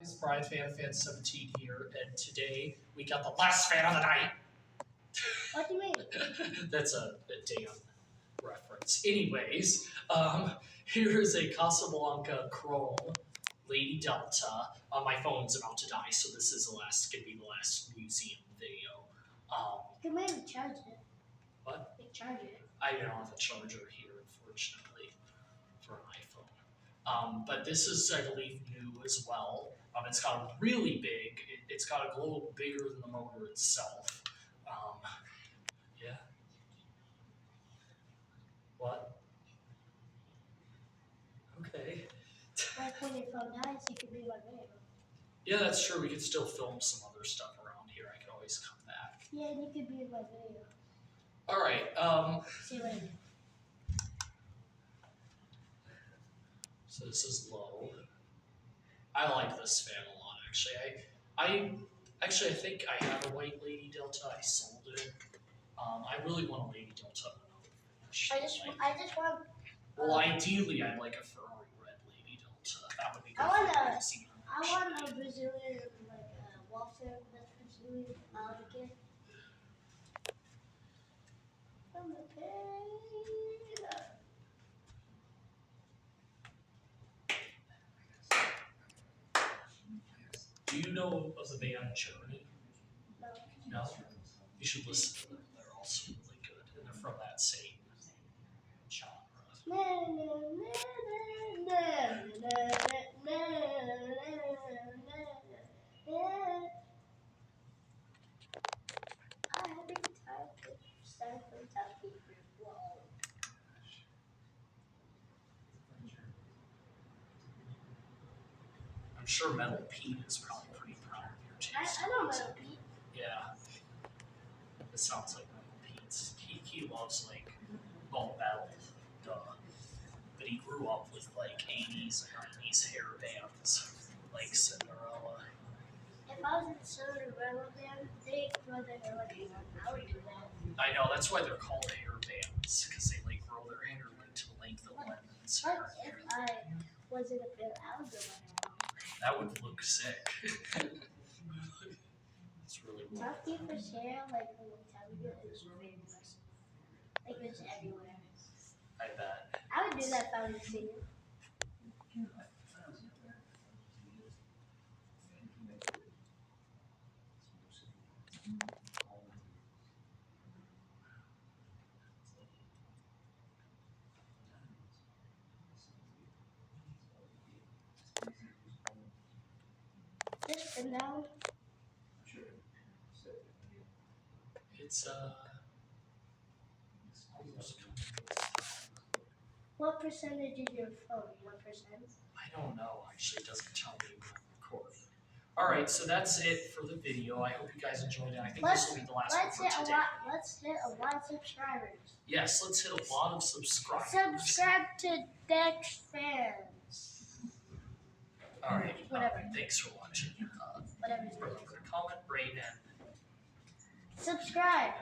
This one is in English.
It's Brian Fan 17 here, and today we got the last fan of the night. What do you mean? That's a Dan reference. Anyways, here is a Casablanca Chrome Lady Delta. My phone's about to die, so this is gonna be the last museum video. You can maybe charge it. What? You charge it. I don't have a charger here, unfortunately, for an iPhone. But this is, I believe, new as well. It's got a really big, it's got a globe bigger than the motor itself. Yeah. What? Okay. Like when your phone dies, you can be like me. Yeah, that's true. We could still film some other stuff around here. I could always come back. Yeah, and you could be my video. All right. See you later. So this is low. I like this fan a lot, actually. I think I have a white Lady Delta. I sold it. I really want a Lady Delta. I just want. Well, ideally, I'd like a Ferrari red Lady Delta. That would be good. I want a Brazilian welfare that's Brazilian kid. Do you know of the band Journey? No. No? You should listen to them. They're also really good. And they're from that same genre. I'm sure Metal Pete is probably pretty proud of your taste. I know Metal Pete. Yeah. It sounds like Metal Pete's. He loves like metal, duh. But he grew up with like 80s and 90s hair bands, like Cinderella. If I was in Cinderella band, they grow their hair like I would do that. I know, that's why they're called hair bands, because they like grow their hair like to the length of Lennon's But hair. if I was in a band, I would do my hair. That would look sick. It's really weird. Top keeper's hair, like a long time ago, is famous. Like it's everywhere. I bet. I would do that if I was a singer. Just sit down. It's almost. What percentage is your phone? 1%? I don't know. Actually, it doesn't tell me when I'm recording. All right, so that's it for the video. I hope you guys enjoyed it. I think this will be the last one for today. Let's hit a lot of subscribers. Yes, let's hit a lot of subscribers. Subscribe to Dex Fans. All right. Whatever. Thanks for watching. Whatever. Comment, rate, and Subscribe.